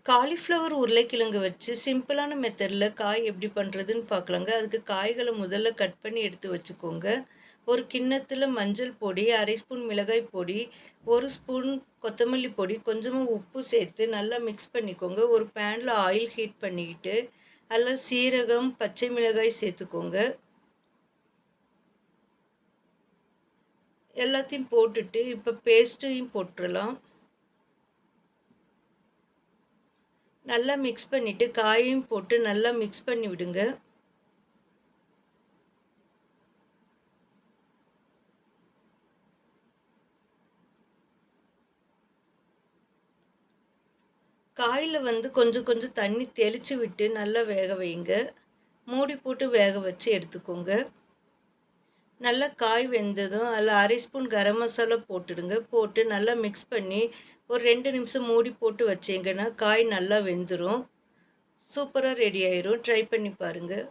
Cauliflower உருளைக்கிழங்கு வச்சு சிம்பிளான மெத்தடில் காய் எப்படி பண்ணுறதுன்னு பார்க்கலாங்க. அதுக்கு காய்களை முதல்ல கட் பண்ணி எடுத்து வச்சுக்கோங்க. ஒரு கிண்ணத்தில் மஞ்சள் பொடி, அரை ஸ்பூன் மிளகாய் பொடி, ஒரு ஸ்பூன் கொத்தமல்லி பொடி, கொஞ்சமாக உப்பு சேர்த்து நல்லா மிக்ஸ் பண்ணிக்கோங்க. ஒரு பேனில் ஆயில் ஹீட் பண்ணிக்கிட்டு அதில் சீரகம், பச்சை மிளகாய் சேர்த்துக்கோங்க. எல்லாத்தையும் போட்டுட்டு இப்போ பேஸ்ட்டையும் போட்டுடலாம். நல்லா மிக்ஸ் பண்ணிவிட்டு காயையும் போட்டு நல்லா மிக்ஸ் பண்ணி விடுங்க. காயில் கொஞ்சம் கொஞ்சம் தண்ணி தெளித்து விட்டு நல்லா வேக வைங்க. மூடி போட்டு வேக வச்சு எடுத்துக்கோங்க. நல்லா காய் வெந்ததும் அதில் அரை ஸ்பூன் கரம் மசாலா போட்டுடுங்க. போட்டு நல்லா மிக்ஸ் பண்ணி ஒரு 2 நிமிஷம் மூடி போட்டு வச்சிங்கன்னா காய் நல்லா வெந்துடும். சூப்பராக ரெடி ஆயிரும். ட்ரை பண்ணி பாருங்கள்.